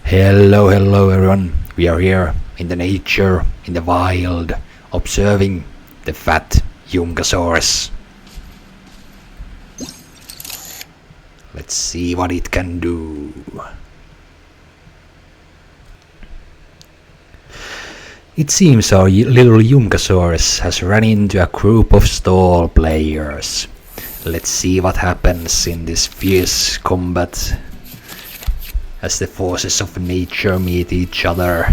Hello everyone. We are here in the nature, in the wild, observing the fat Yumkasaurus. Let's see what it can do. It seems our little Yumkasaurus has run into a group of stall players. Let's see what happens in this fierce combat as the forces of nature meet each other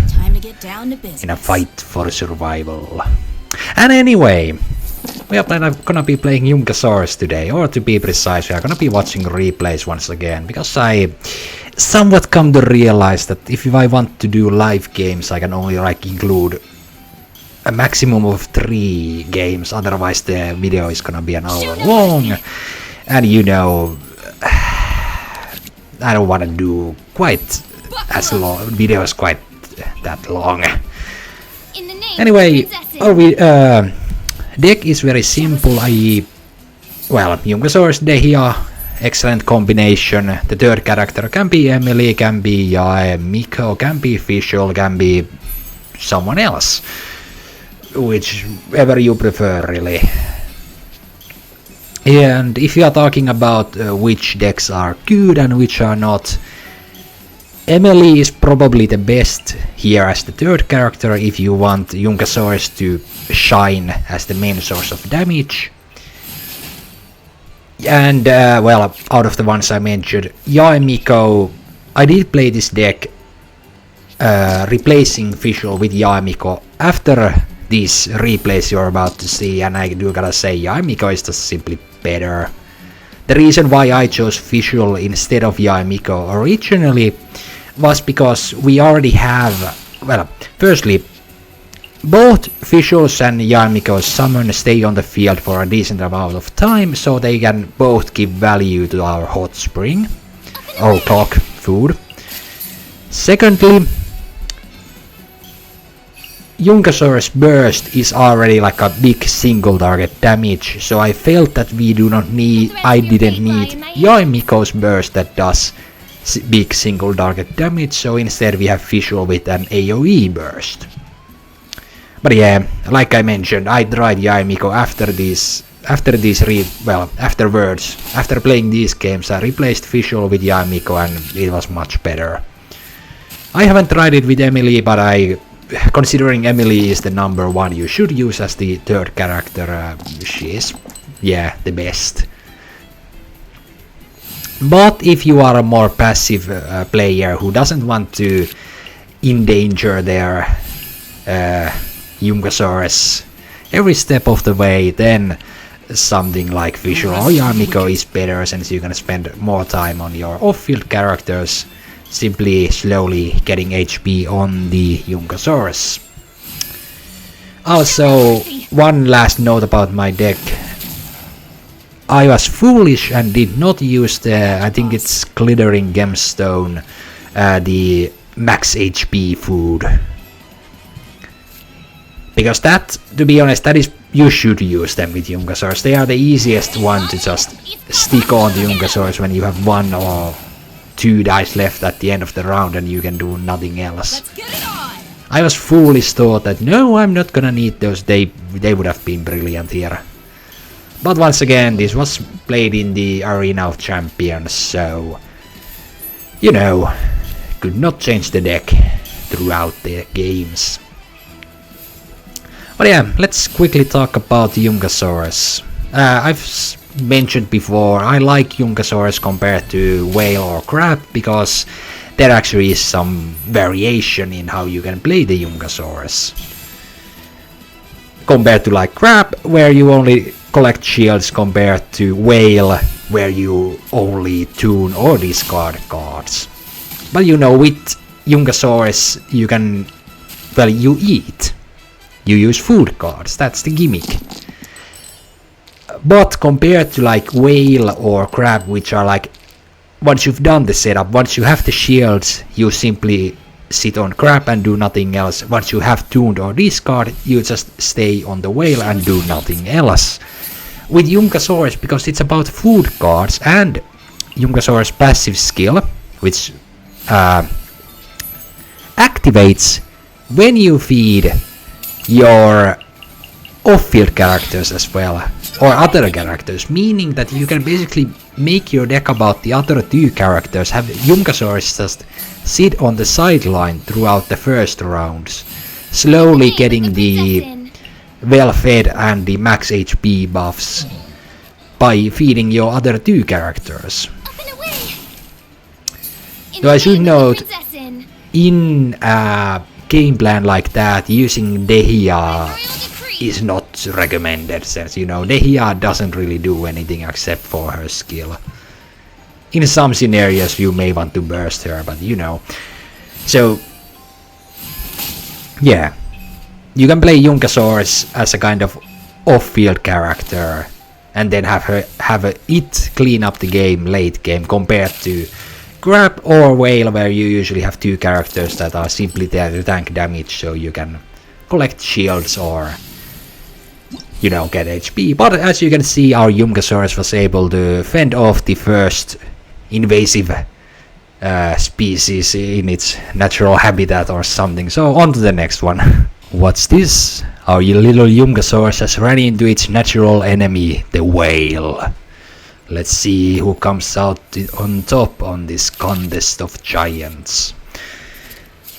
in a fight for survival. And anyway, we are gonna be playing Yumkasaurus today, or to be precise, we are gonna be watching replays once again, because I somewhat come to realize that if I want to do live games, I can only include a maximum of 3 games, otherwise the video is gonna be an hour long, and I don't want to do quite as long videos quite that long. Anyway, our deck is very simple. Yumkasaurus, Dehia, excellent combination. The third character can be Emily, can be Miko, can be Visual, can be someone else, whichever you prefer really. And if you are talking about which decks are good and which are not, Emily is probably the best here as the third character if you want Yumkasaurus to shine as the main source of damage. And out of the ones I mentioned, Miko, I did play this deck replacing Visual with Miko after these replays you're about to see, and I do gotta say Miko is just simply better. The reason why I chose Visual instead of Miko originally was because we already have, firstly, both Visuals and Miko's summon stay on the field for a decent amount of time, so they can both give value to our hot spring, or clock food. Secondly, Yumkasaurus burst is already like a big single target damage, so I felt that I didn't need Miko's burst that does big single target damage, so instead we have Visual with an AoE burst. But yeah, like I mentioned, I tried Miko afterwards, after playing these games, I replaced Visual with Miko and it was much better. I haven't tried it with Emily, but considering Emily is the number 1 you should use as the third character, she is, the best. But if you are a more passive player who doesn't want to endanger their Yumkasaurus every step of the way, then something like Visual or Miko is better, since you can spend more time on your off-field characters, simply slowly getting HP on the Yumkasaurus. Also, one last note about my deck. I was foolish and did not use I think it's Glittering Gemstone, the max HP food. Because that, to be honest, you should use them with Yumkasaurus. They are the easiest one to just stick on the Yumkasaurus when you have 1 or 2 dice left at the end of the round and you can do nothing else. I was foolish thought that no, I'm not gonna need those, they would have been brilliant here. But once again, this was played in the Arena of Champions, so could not change the deck throughout the games. But yeah, let's quickly talk about Yumkasaurus. I've mentioned before, I like Yumkasaurus compared to whale or crab because there actually is some variation in how you can play the Yumkasaurus. Compared to like crab, where you only collect shields, compared to whale, where you only tune or discard cards. But with Yumkasaurus you can, you eat. You use food cards, that's the gimmick. But compared to like whale or crab, which are like, once you've done the setup, once you have the shields, you simply sit on crab and do nothing else. Once you have tuned or discard, you just stay on the whale and do nothing else. With Yumkasaurus, because it's about food cards and Yumkasaurus passive skill, which activates when you feed your off-field characters as well, or other characters, meaning that you can basically make your deck about the other two characters, have Yumkasaurs just sit on the sideline throughout the first rounds, slowly getting the well-fed and the max HP buffs by feeding your other two characters. Though I should note, in a game plan like that, using Dehia is not recommended, since Dehia doesn't really do anything except for her skill. In some scenarios you may want to burst her, but So yeah, you can play Yumkasaur as a kind of off-field character and then have it clean up the game late game, compared to Grab or Whale, where you usually have two characters that are simply there to tank damage, so you can collect shields or get HP. But as you can see, our Yumkasaur was able to fend off the first invasive species in its natural habitat or something. So on to the next one. What's this? Our little Yumkasaur has run into its natural enemy, the whale. Let's see who comes out on top on this contest of giants.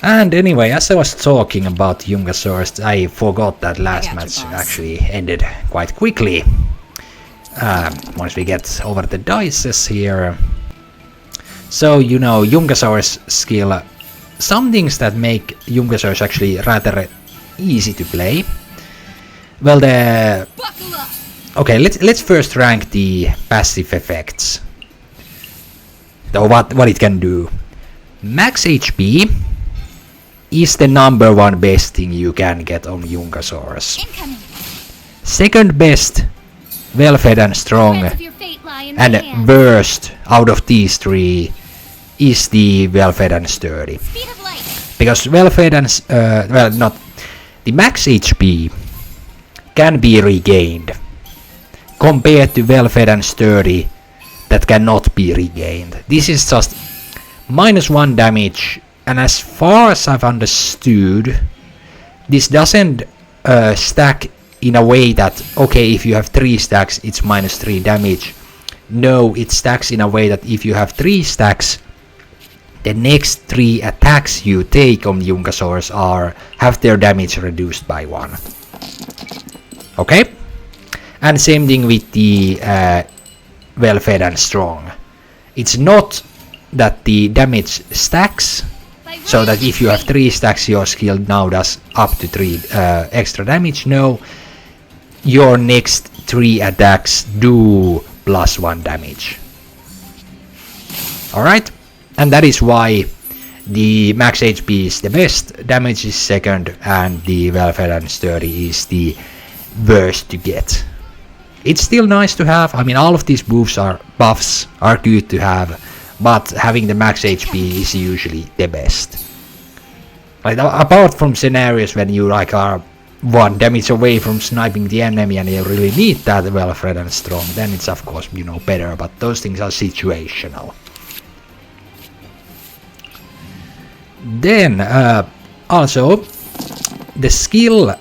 And anyway, as I was talking about Yumkasaur, I forgot that last match actually ended quite quickly. Once we get over the dices here. So, Yumkasaur's skill, some things that make Yumkasaur actually rather easy to play. Well, okay, let's first rank the passive effects. So what it can do. Max HP is the number one best thing you can get on Yumkasaurs. Second best, well-fed and strong, and worst out of these three is the well-fed and sturdy. Because well-fed and the max HP can be regained, compared to well-fed and sturdy that cannot be regained. This is just -1 damage, and as far as I've understood, this doesn't stack in a way that, okay, if you have 3 stacks it's -3 damage. No, it stacks in a way that if you have 3 stacks, the next 3 attacks you take on Yumkasaurs have their damage reduced by 1. Okay? And same thing with the well-fed and strong. It's not that the damage stacks, so that if you have 3 stacks your skill now does up to 3 extra damage. No, your next 3 attacks do +1 damage. Alright? And that is why the max HP is the best, damage is second, and the well-fed and sturdy is the worst to get. It's still nice to have. I mean, all of these buffs are good to have, but having the max HP is usually the best. Like, apart from scenarios when you are 1 damage away from sniping the enemy and you really need that well-fed and strong, then it's of course better, but those things are situational. Then also the skill,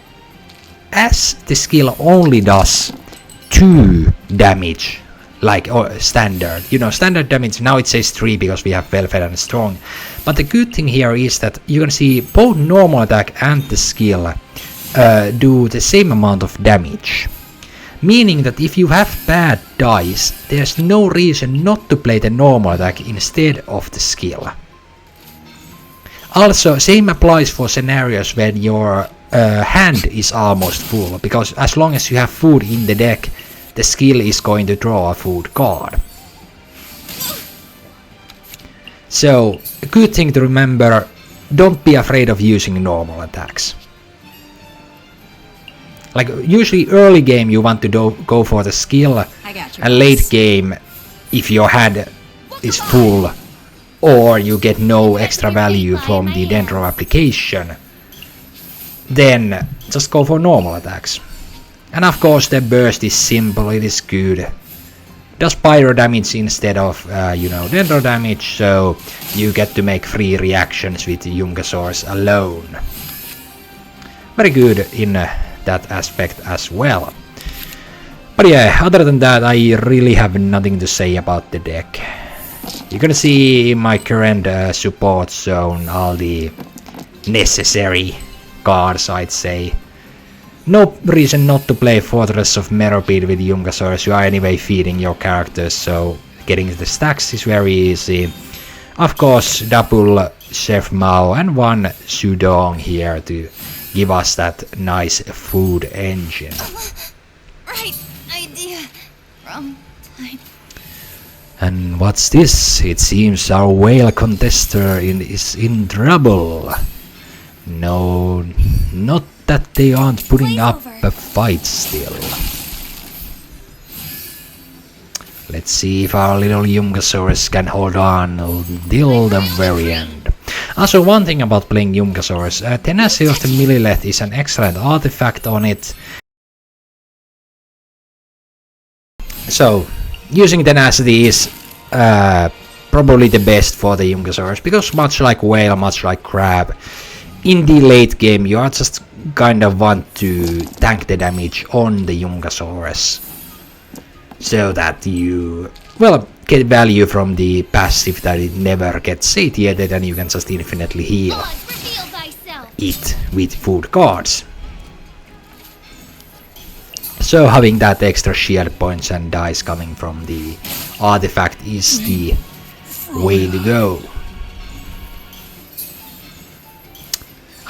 as the skill only does 2 damage, like standard. Standard damage, now it says 3 because we have well-fed and strong. But the good thing here is that you can see both normal attack and the skill do the same amount of damage. Meaning that if you have bad dice, there's no reason not to play the normal attack instead of the skill. Also, same applies for scenarios when your hand is almost full, because as long as you have food in the deck, the skill is going to draw a food card. So, a good thing to remember, don't be afraid of using normal attacks. Like, usually early game you want to go for the skill, and late game, if your hand is full, or you get no extra value from the Dendro application, then just go for normal attacks. And of course the burst is simple, it is good. does pyro damage instead of dendro damage, so you get to make 3 reactions with Yumkasaurs alone. Very good in that aspect as well. But yeah, other than that, I really have nothing to say about the deck. You can see in my current support zone all the necessary cards, I'd say. No reason not to play Fortress of Meropid with Yumkasaurs. You are anyway feeding your characters, so getting the stacks is very easy. Of course, double Chef Mao and 1 Sudong here to give us that nice food engine. Right idea. Wrong time. And what's this? It seems our whale contester is in trouble. No, not that they aren't putting up a fight still. Let's see if our little Yumkasaurus can hold on until the very end. Also, one thing about playing Yumkasaurus, Tenacity of the Millilith is an excellent artifact on it. So, using Tenacity is probably the best for the Yumkasaurus, because much like Whale, much like Crab, in the late game you are just kind of want to tank the damage on the Yumkasaurus, so that you, well, get value from the passive that it never gets satiated, and you can just infinitely heal it with food cards. So having that extra shield points and dice coming from the artifact is the way to go.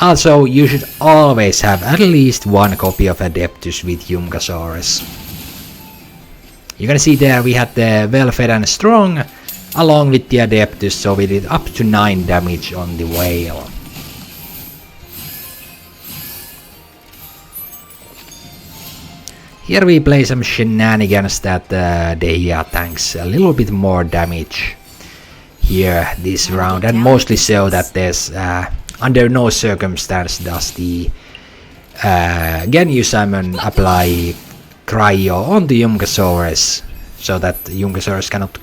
Also, you should always have at least 1 copy of Adeptus with Yumkasaurus. You can see there we had the well-fed and strong along with the Adeptus, so we did up to 9 damage on the whale. Here we play some Shenanigans that Dehya tanks a little bit more damage here this round, and mostly so that there's under no circumstance does the Genyu Salmon apply Cryo on the Yumkasaurus, so that Yumkasaurus cannot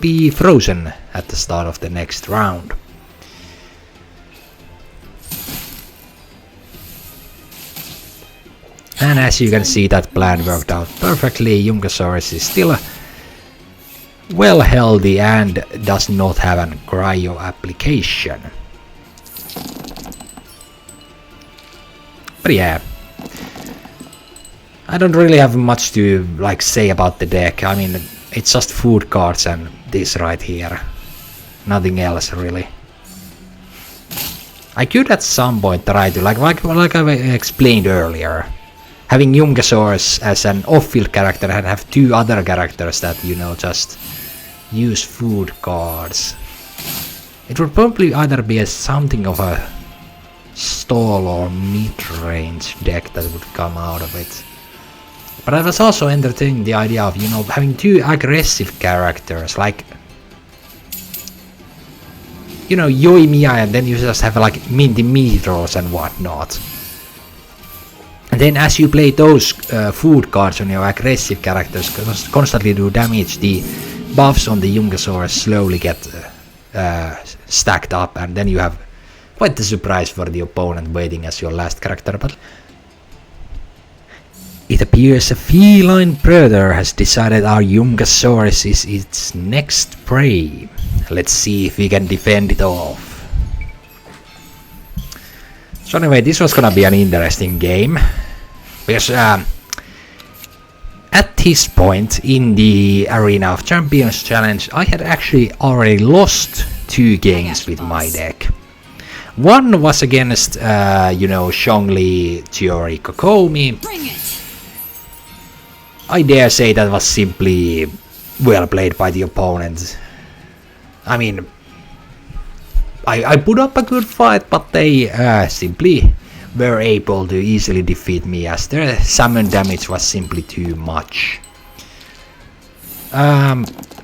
be frozen at the start of the next round. And as you can see, that plan worked out perfectly. Yumkasaurus is still well healthy and does not have a cryo application. But yeah, I don't really have much to say about the deck. I mean, it's just food cards and this right here. Nothing else really. I could at some point try to, like I explained earlier, having Yumkasaurus as an off-field character and have 2 other characters that, just use food cards. It would probably either be something of a stall or mid-range deck that would come out of it. But I was also entertaining the idea of, having 2 aggressive characters, like, Yoimiya, and then you just have Minty Meatballs and whatnot. And then as you play those food cards on your aggressive characters, constantly do damage, the buffs on the Yumkasaurus slowly get stacked up, and then you have quite the surprise for the opponent waiting as your last character. But it appears a feline predator has decided our Yumkasaurus is its next prey. Let's see if we can defend it off. So anyway, this was gonna be an interesting game, because at this point in the Arena of Champions challenge, I had actually already lost 2 games with my deck. One was against, Zhongli, Chiori, Kokomi. I dare say that was simply well played by the opponent. I mean, I put up a good fight, but they simply were able to easily defeat me, as their summon damage was simply too much.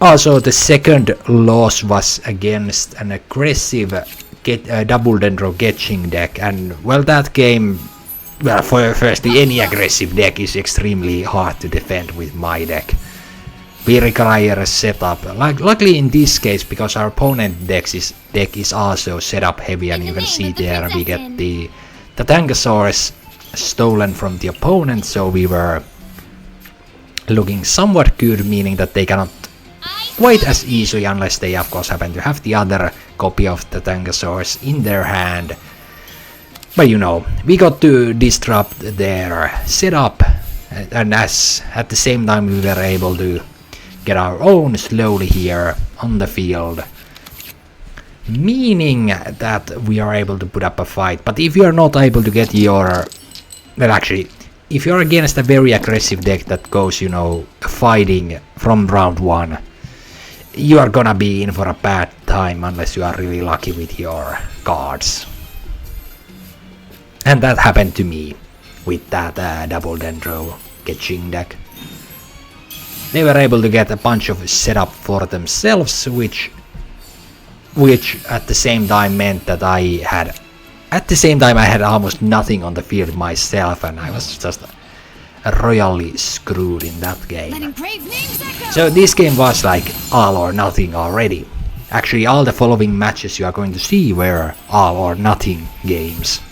Also, the second loss was against an aggressive double dendro Getching deck, and well, that game, well, firstly, any aggressive deck is extremely hard to defend with my deck. we require a setup. Luckily in this case, because our opponent deck is also set up heavy, and you can see there we get the Tangosaurus stolen from the opponent, so we were looking somewhat good, meaning that they cannot quite as easily, unless they of course happen to have the other copy of the Tangosaurus in their hand. But you know, we got to disrupt their setup, and as at the same time we were able to get our own slowly here on the field, meaning that we are able to put up a fight. But if you are not able to get your, well, actually, if you're against a very aggressive deck that goes, you know, fighting from round 1, you are gonna be in for a bad time unless you are really lucky with your cards. And that happened to me with that double Dendro Genshin deck. They were able to get a bunch of setup for themselves, which at the same time meant that I had almost nothing on the field myself, and I was just royally screwed in that game. So this game was like all or nothing already. Actually, all the following matches you are going to see were all or nothing games.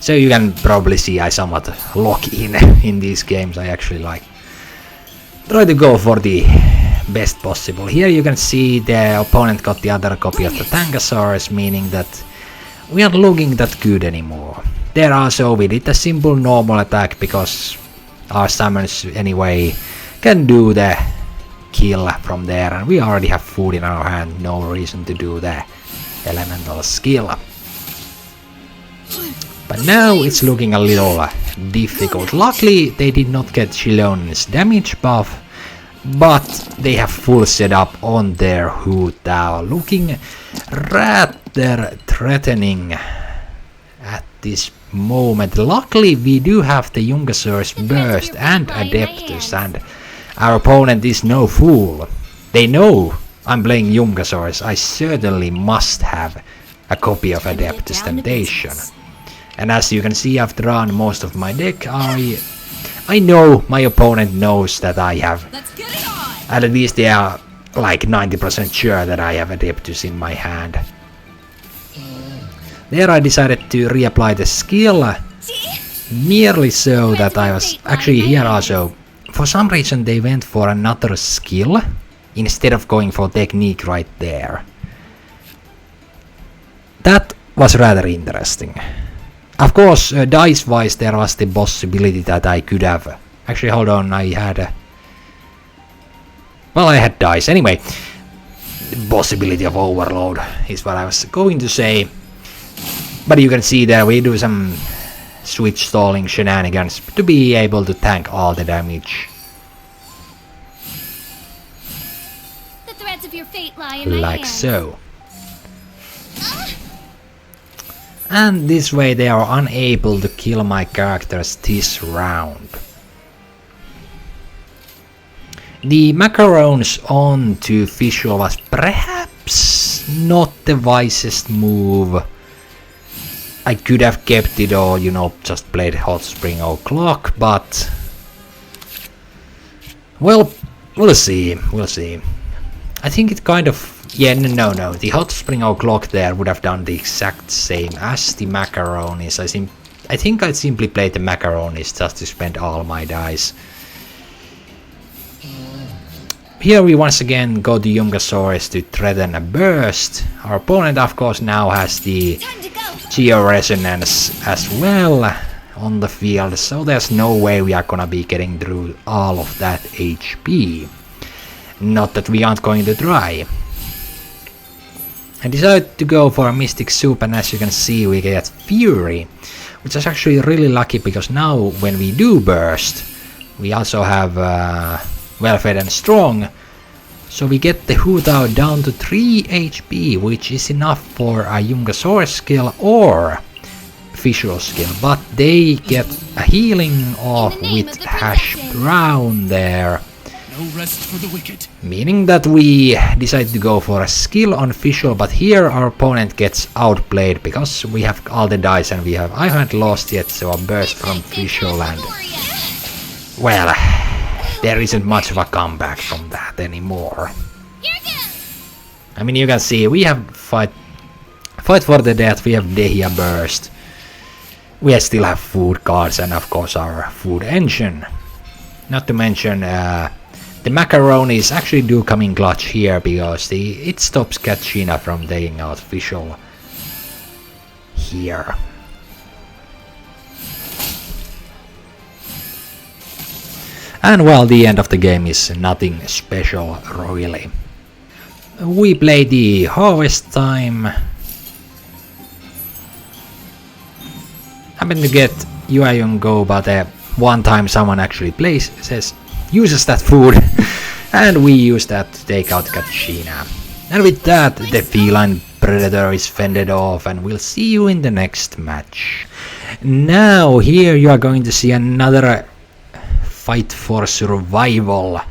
So you can probably see I somewhat lock in these games. I actually like try to go for the best possible. Here you can see the opponent got the other copy of the Tangosaurus, meaning that we aren't looking that good anymore. There also we did a simple normal attack because our summons anyway can do the kill from there, and we already have food in our hand, no reason to do the elemental skill. But now it's looking a little difficult. Luckily they did not get Shilon's damage buff, but they have full setup on their Hu Tao, looking rather threatening at this moment. Luckily we do have the Yumkasaur's Burst and Adeptus, and our opponent is no fool. They know I'm playing Yumkasaur's. I certainly must have a copy of Adeptus Temptation. And as you can see, I've drawn most of my deck. I know my opponent knows that I have, at least they are like 90% sure that I have Adeptus in my hand. There I decided to reapply the skill, merely so that I was actually here also. For some reason they went for another skill instead of going for technique right there. That was rather interesting. Of course, dice-wise there was the possibility that I could have... Actually, hold on, I had dice. Anyway, the possibility of overload is what I was going to say. But you can see there we do some switch stalling shenanigans to be able to tank all the damage. The threads of your fate lie in my like hands. So. And this way they are unable to kill my characters this round. The macarons onto Visual was perhaps not the wisest move. I could have kept it or, you know, just played Hot Spring O'Clock, but... well, we'll see. I think it kind of... yeah, no. The Hot Spring O'Clock there would have done the exact same as the Macaronis. I think I simply played the Macaronis just to spend all my dice. Here we once again go to Yumkasaurus to threaten a burst. Our opponent of course now has the Geo-Resonance as well on the field, so there's no way we are gonna be getting through all of that HP. Not that we aren't going to try. I decided to go for a Mystic Soup, and as you can see we get Fury, which is actually really lucky because now when we do burst we also have Well-Fed and Strong, so we get the Hu Tao down to 3 HP, which is enough for a Yumkasaur skill or Visual skill, but they get a healing off with Hash Brown there. No rest for the wicked. Meaning that we decide to go for a skill on Fischl, but here our opponent gets outplayed because we have all the dice and I haven't lost yet, so a burst from Fischl and... well, there isn't much of a comeback from that anymore. I mean, you can see we have fight for the death, we have Dehia burst. We still have food cards and of course our food engine. Not to mention the macaronis actually do come in clutch here because it stops Katrina from taking out Fischl here. And well, the end of the game is nothing special really. We play the harvest time. Happen to get Yuayun go, but one time someone actually uses that food and we use that to take out Katrina. And with that, the feline predator is fended off and we'll see you in the next match. Now here you are going to see another fight for survival.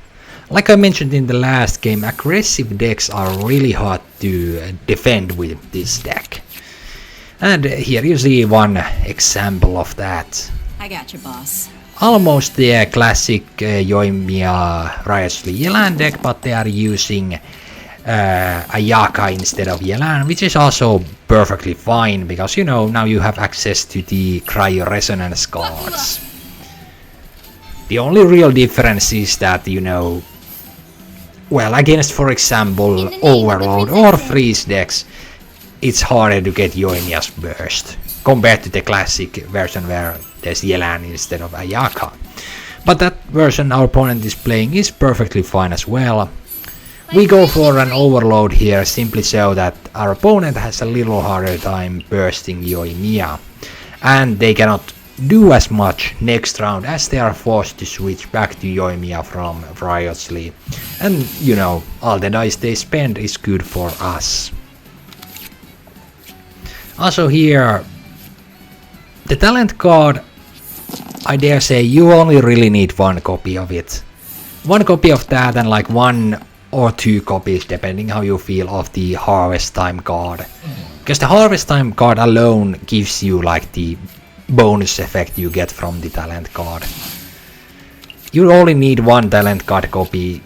Like I mentioned in the last game, aggressive decks are really hard to defend with this deck. And here you see one example of that. I got you, boss. Almost the classic Yoimiya Riotly Yelan deck, but they are using Ayaka instead of Yelan, which is also perfectly fine because, you know, now you have access to the Cryo Resonance cards. The only real difference is that, you know, well, against, for example, Overload or Freeze decks, it's harder to get Yoimiya's burst compared to the classic version where there's Yelan instead of Ayaka. But that version our opponent is playing is perfectly fine as well. We go for an Overload here simply so that our opponent has a little harder time bursting Yoimiya, and they cannot do as much next round as they are forced to switch back to Yoimiya from Riotly. And you know, all the dice they spend is good for us. Also here, the talent card, I dare say you only really need one copy of it. One copy of that and like 1 or 2 copies depending how you feel of the Harvest Time card. Because the Harvest Time card alone gives you like the bonus effect you get from the talent card. You only need one talent card copy.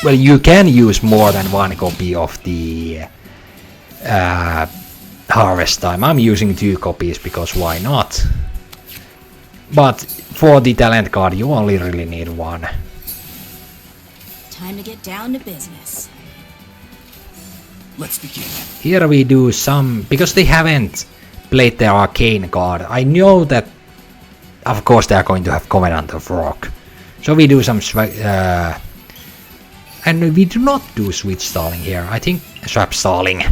Well, you can use more than one copy of the Harvest Time. I'm using 2 copies because why not? But for the talent card you only really need one. Time to get down to business. Let's begin. Here we do some, because they haven't played their arcane card. I know that of course they are going to have Covenant of Rock. So we do some and we do not do switch stalling here. I think swap stalling.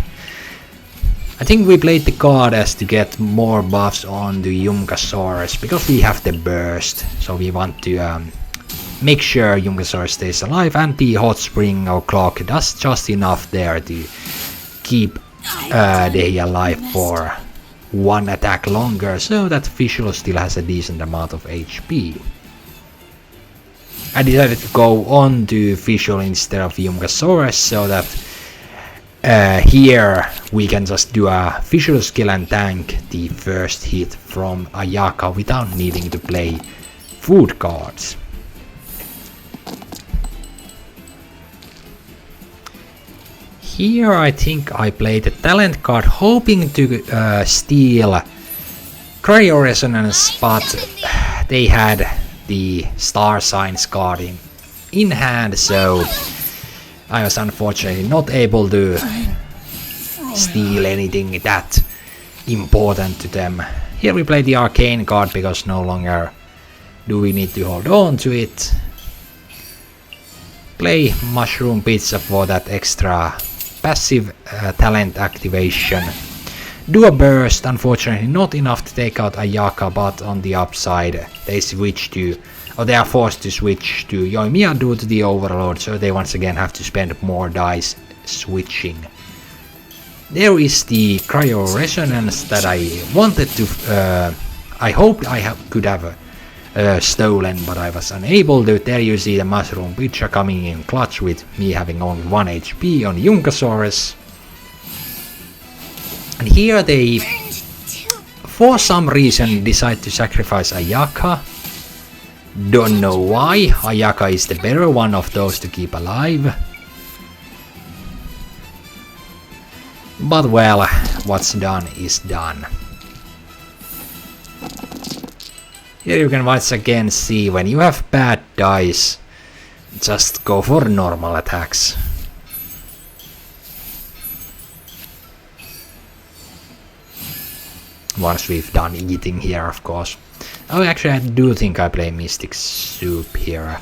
I think we played the card as to get more buffs on the Yumkasaur because we have the burst. So we want to make sure Yumkasaur stays alive, and the hot spring or clock does just enough there to keep they alive for 1 attack longer, so that Fischl still has a decent amount of HP. I decided to go on to Fischl instead of Yumkasaurus so that here we can just do a Fischl skill and tank the first hit from Ayaka without needing to play food cards. Here I think I played the talent card hoping to steal Cryo Resonance, but they had the Star Signs card in hand, so I was unfortunately not able to steal anything that important to them. Here we play the Arcane card because no longer do we need to hold on to it. Play Mushroom Pizza for that extra passive talent activation. Do a burst, unfortunately not enough to take out Ayaka, but on the upside they switch to, or they are forced to switch to Yoimiya due to the overload, so they once again have to spend more dice switching. There is the Cryo Resonance that I wanted to, I hoped I could have stolen, but I was unable to. There you see the mushroom picture coming in clutch with me having only 1 HP on Yumkasaurus. And here they, for some reason, decide to sacrifice Ayaka. Don't know why. Ayaka is the better one of those to keep alive. But well, what's done is done. Here you can once again see when you have bad dice, just go for normal attacks. Once we've done eating here, of course. Oh, actually I do think I play Mystic Soup here.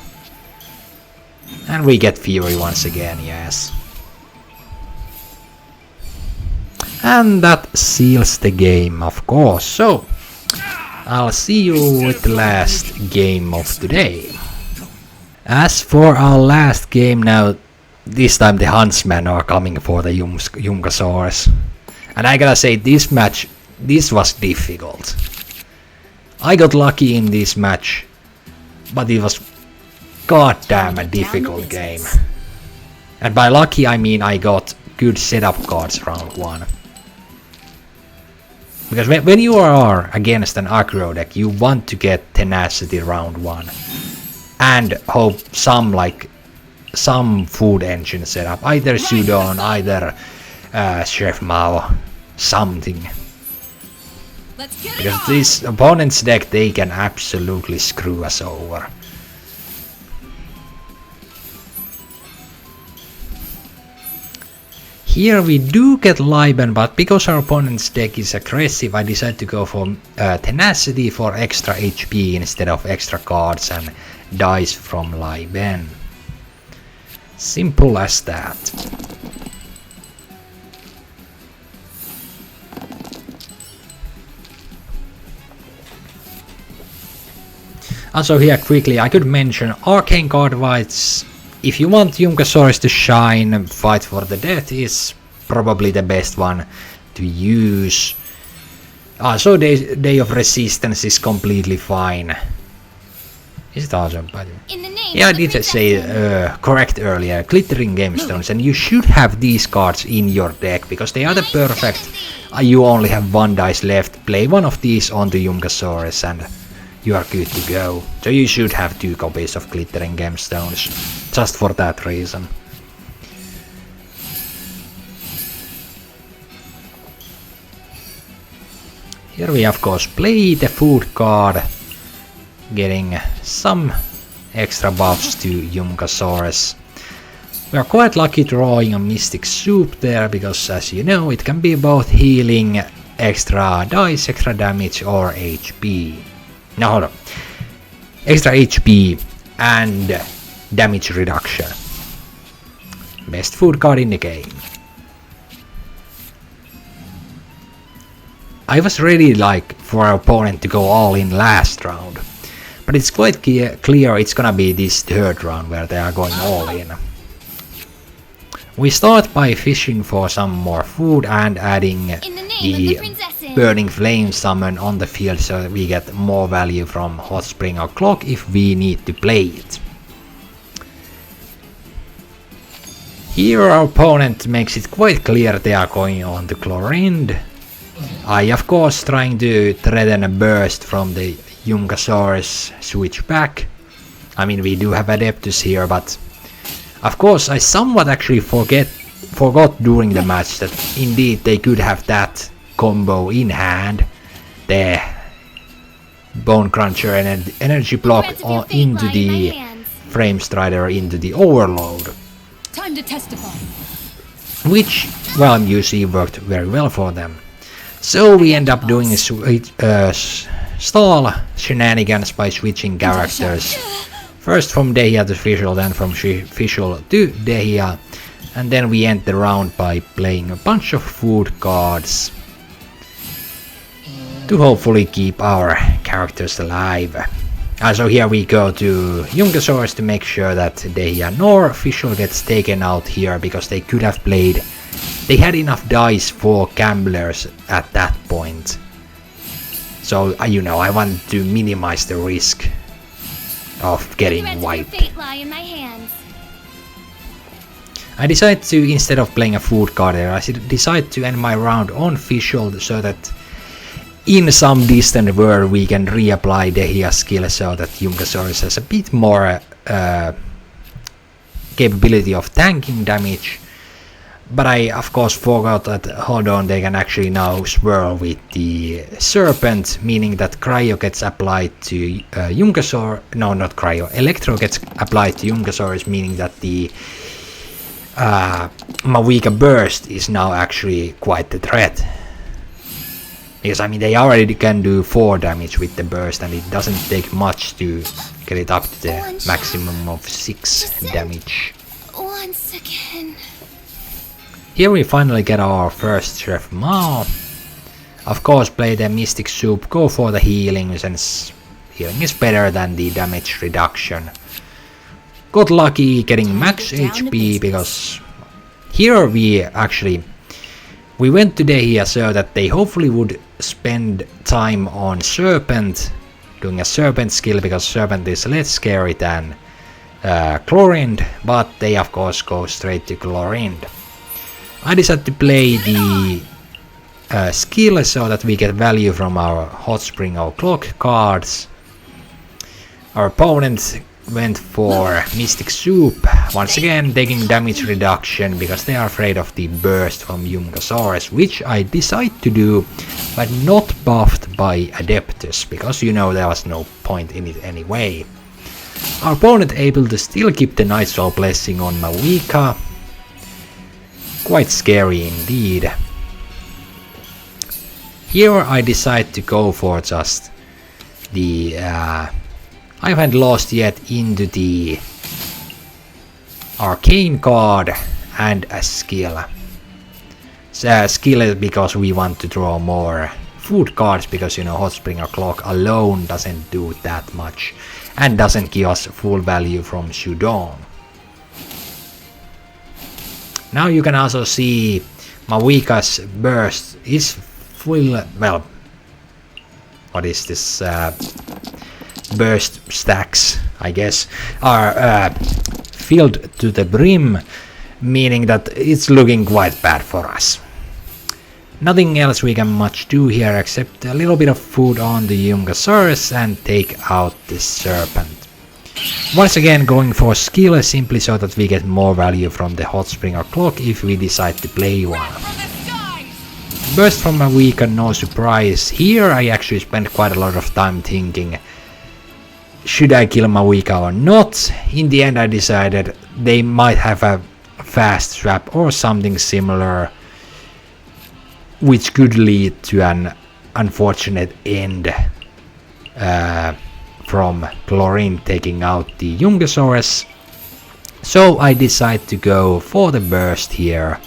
And we get Fury once again, yes. And that seals the game, of course. So, I'll see you with the last game of today. As for our last game now, this time the Huntsmen are coming for the Yumkasaurs. And I gotta say, this match, this was difficult. I got lucky in this match, but it was goddamn a difficult game. And by lucky I mean I got good setup cards round 1. Because when you are against an aggro deck, you want to get tenacity round 1. And hope some food engine setup, either Sudon, either Chef Mao, something. Because this opponent's deck, they can absolutely screw us over. Here we do get Liben, but because our opponent's deck is aggressive, I decided to go for Tenacity for extra HP instead of extra cards and dice from Liben. Simple as that. Also here quickly I could mention Arcane card wise. If you want Yumkasaurus to shine, Fight for the Death is probably the best one to use. So Day of Resistance is completely fine. Is it awesome? Yeah, I did say correct earlier. Glittering Gemstones, and you should have these cards in your deck because they are the perfect. You only have 1 dice left. Play one of these onto Yumkasaurus and you are good to go. So you should have 2 copies of Glittering Gemstones, just for that reason. Here we of course play the food card, getting some extra buffs to Yumkasaurus. We are quite lucky drawing a Mystic Soup there, because as you know it can be both healing, extra dice, extra damage or HP. No, hold on. Extra HP and damage reduction. Best food card in the game. I was ready for our opponent to go all in last round, but it's quite clear it's gonna be this 3rd round where they are going all in. We start by fishing for some more food and adding the Burning Flame summon on the field so that we get more value from Hot Spring or Clock if we need to play it. Here our opponent makes it quite clear they are going on to Chlorind. I of course trying to threaten a burst from the Yumkasaurus switch back. I mean we do have Adeptus here, but of course I somewhat actually forgot during the match that indeed they could have that combo in hand. The Bone Cruncher and Energy Block into the Frame Strider into the Overload. Time to testify. Which, well, you see worked very well for them. So we end up doing a stall Shenanigans by switching characters. First from Dehia to Fischl, then from Fischl to Dehia. And then we end the round by playing a bunch of food cards to hopefully keep our characters alive. So here we go to Yumkasaurus to make sure that Dehia nor Fischl gets taken out here, because they could have played. They had enough dice for gamblers at that point. So, you know, I want to minimize the risk of The getting threads of your wiped. fate lie in my hands. I decided to, instead of playing a food card here, I decided to end my round on Fischl so that in some distant world we can reapply Dehia's skill so that Yumkasaur has a bit more capability of tanking damage. But I of course forgot that, hold on, they can actually now swirl with the Serpent, meaning that Cryo gets applied to Yumkasaur, no not Cryo, Electro gets applied to Yumkasaurus, meaning that the Mawika Burst is now actually quite the threat. Because I mean they already can do 4 damage with the burst and it doesn't take much to get it up to the maximum of 6 damage. Once again. Here we finally get our first Chef Mao. Of course play the Mystic Soup, go for the healing since healing is better than the damage reduction. Got lucky getting max HP because here we went today here so that they hopefully would spend time on Serpent, doing a Serpent skill because Serpent is less scary than Chlorind, but they of course go straight to Chlorind. I decided to play the skill so that we get value from our Hot Spring O'Clock cards. Our opponent went for Mystic Soup, once again taking damage reduction because they are afraid of the burst from Yumkasaurus, which I decided to do, but not buffed by Adeptus, because you know there was no point in it anyway. Our opponent able to still keep the Nitro Blessing on Mawika. Quite scary indeed. Here I decide to go for just the I haven't lost yet into the Arcane card and a skill. Skill is because we want to draw more food cards, because you know Hot Spring O'Clock alone doesn't do that much and doesn't give us full value from Shudong. Now you can also see Mawika's burst is full, well, what is this, burst stacks, I guess, are filled to the brim, meaning that it's looking quite bad for us. Nothing else we can much do here except a little bit of food on the Yumkasaurus and take out the Serpent. Once again going for skill simply so that we get more value from the Hot Spring O'Clock if we decide to play one. Burst from a week and no surprise. Here I actually spent quite a lot of time thinking, should I kill Mawika or not? In the end I decided they might have a fast trap or something similar, which could lead to an unfortunate end from Chlorine taking out the Yumkasaurus. So I decide to go for the burst here.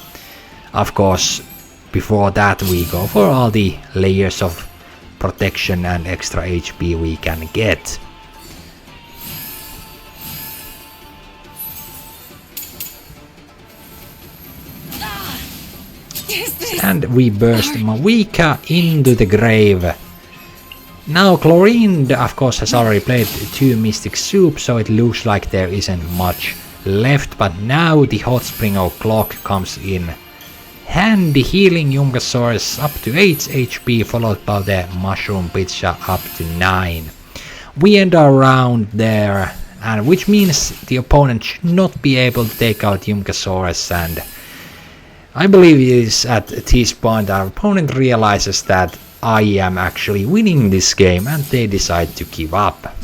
Of course, before that we go for all the layers of protection and extra HP we can get. And we burst Mawika into the grave. Now Chlorine of course has already played 2 Mystic Soup, so it looks like there isn't much left, but now the Hot Spring O'Clock comes in handy, healing Yumkasaurus up to 8 HP, followed by the Mushroom Pizza up to 9. We end our round there, and which means the opponent should not be able to take out Yumkasaurus, and I believe it is at this point our opponent realizes that I am actually winning this game and they decide to give up.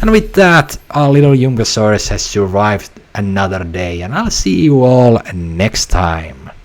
And with that, our little Yumkasaurus has survived another day, and I'll see you all next time.